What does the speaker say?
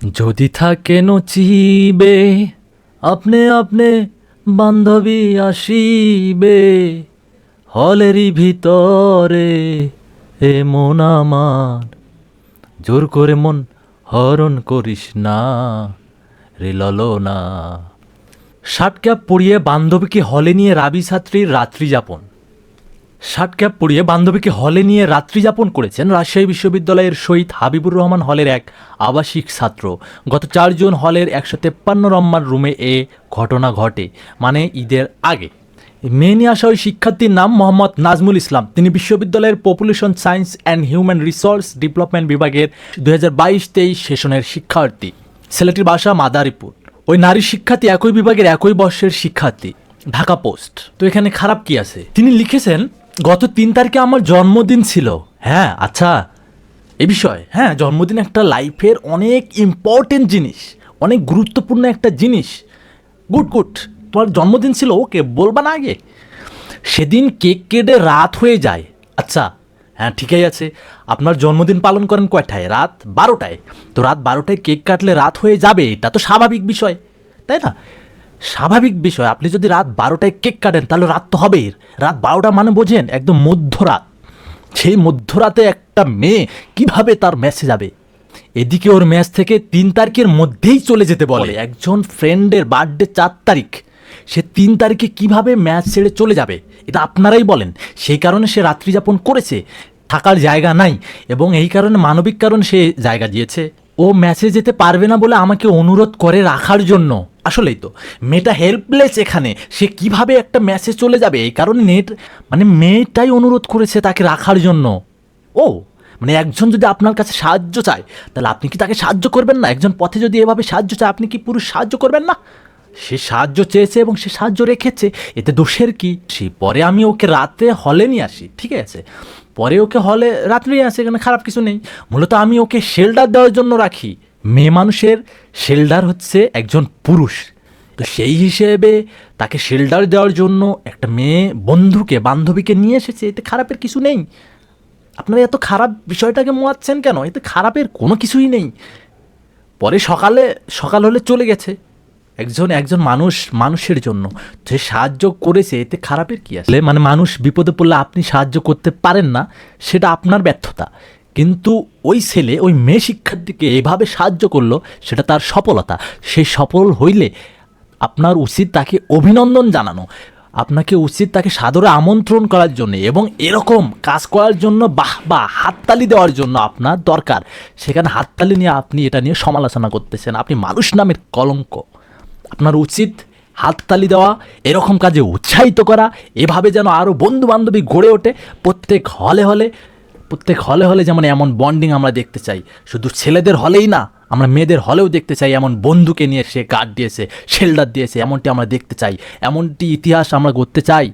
যদি থাকে নচিবে আপনে আপনে বান্ধবী আসিবে হলেরই ভিতরে এ মন আমার জোর করে মন হরণ করিস না রে ললনা। শার্ট ক্যাপ পরিয়ে বান্ধবীকে হলে নিয়ে রাবি ছাত্রীর রাত্রি যাপন। শার্ট ক্যাপ পরিয়ে বান্ধবীকে হলে নিয়ে রাত্রি যাপন করেছেন রাজশাহী বিশ্ববিদ্যালয়ের শহীদ হাবিবুর রহমান হলের এক আবাসিক ছাত্র। গত 4 জুন হলের 153 নম্বর রুমে এ ঘটনা ঘটে, মানে ঈদের আগে। মেয়ে নিয়ে আসা ওই শিক্ষার্থীর নাম মোহাম্মদ নাজমুল ইসলাম। তিনি বিশ্ববিদ্যালয়ের population science and human resource development বিভাগের 2022-23 সেশনের শিক্ষার্থী। ছেলেটির বাসা মাদারীপুর। ওই নারী শিক্ষার্থী একই বিভাগের একই বর্ষের শিক্ষার্থী। ঢাকা পোস্ট। তো এখানে খারাপ কি আছে? তিনি লিখেছেন, গত 3 তারিখে আমার জন্মদিন ছিল। হ্যাঁ, আচ্ছা, এ বিষয়, হ্যাঁ, জন্মদিন একটা লাইফের অনেক ইম্পর্টেন্ট জিনিস, অনেক গুরুত্বপূর্ণ একটা জিনিস। গুড গুড, তোমার জন্মদিন ছিল, ওকে, বলবা না আগে? সেদিন কেক কেটে রাত হয়ে যায়। আচ্ছা, হ্যাঁ, ঠিকই আছে। আপনার জন্মদিন পালন করেন কয়টায়? রাত 12টায়। তো রাত 12টায় কেক কাটলে রাত হয়ে যাবে, এটা তো স্বাভাবিক বিষয়, তাই না? স্বাভাবিক বিষয়। আপনি যদি রাত 12টায় কেক কাটেন তাহলে রাত তো হবেই। রাত 12টা মানে বোঝেন একদম মধ্যরাত। সেই মধ্যরাতে একটা মেয়ে কিভাবে তার ম্যাচে যাবে? এদিকে ওর ম্যাচ থেকে 3 তারিখের মধ্যেই চলে যেতে বলে। একজন ফ্রেন্ডের বার্থডে 4 তারিখ, সে 3 তারিখে কিভাবে ম্যাচ ছেড়ে চলে যাবে? এটা আপনারাই বলেন। সেই কারণে সে রাত্রি যাপন করেছে, থাকার জায়গা নাই, এবং এই কারণে মানবিক কারণে সে জায়গা দিয়েছে। ও ম্যাচে যেতে পারবে না বলে আমাকে অনুরোধ করে রাখার জন্য। আসলেই তো মেয়েটা হেল্পলেস এখানে, সে কিভাবে একটা ম্যাচে চলে যাবে? এই কারণে মানে মেয়েটাই অনুরোধ করেছে তাকে রাখার জন্য। ও মানে একজন যদি আপনার কাছে সাহায্য চায় তাহলে আপনি কি তাকে সাহায্য করবেন না? একজন পথে যদি এভাবে সাহায্য চায় আপনি কি পুরুষ সাহায্য করবেন না? সে সাহায্য চেয়েছে এবং সে সাহায্য রেখেছে, এতে দোষের কি? সে পরে আমি ওকে রাতে হলে নিয়ে আসি, ঠিক আছে, পরে ওকে হলে রাত্রে নিয়ে আসি, এখানে খারাপ কিছু নেই। মূলত আমি ওকে শেল্টার দেওয়ার জন্য রাখি। মেয়ে মানুষের শেল্টার হচ্ছে একজন পুরুষ। তো সেই হিসেবে তাকে শেল্টার দেওয়ার জন্য একটা মেয়ে বান্ধবীকে নিয়ে এসেছে, এতে খারাপের কিছু নেই। আপনারা এত খারাপ বিষয়টাকে মোয়াচ্ছেন কেন? এতে খারাপের কোনো কিছুই নেই। পরে সকাল হলে চলে গেছে। একজন মানুষের জন্য যে সাহায্য করেছে, এতে খারাপের কি আছে? মানে মানুষ বিপদে পড়লে আপনি সাহায্য করতে পারেন না, সেটা আপনার ব্যর্থতা। কিন্তু ওই ছেলে ওই মেয়ে শিক্ষার্থীকে এভাবে সাহায্য করলো, সেটা তার সফলতা। সেই সফল হইলে আপনার উচিত তাকে অভিনন্দন জানানো, আপনাকে উচিত তাকে সাদরে আমন্ত্রণ করার জন্য, এবং এরকম কাজ করার জন্য বাহ হাততালি দেওয়ার জন্য আপনার দরকার। সেখানে হাততালি নিয়ে আপনি এটা নিয়ে সমালোচনা করতেছেন, আপনি মানুষ নামের কলঙ্ক। আপনার উচিত হাততালি দেওয়া, এরকম কাজে উৎসাহিত করা, এভাবে যেন আরও বন্ধু বান্ধবী গড়ে ওঠে। প্রত্যেক হলে হলে যেমন এমন বন্ডিং আমরা দেখতে চাই। শুধু ছেলেদের হলেই না, আমরা মেয়েদের হলেও দেখতে চাই এমন বন্ধুকে নিয়ে সে গার্ড দিয়েছে, শেল্টার দিয়েছে, এমনটি আমরা দেখতে চাই, এমনটি ইতিহাস আমরা গড়তে চাই।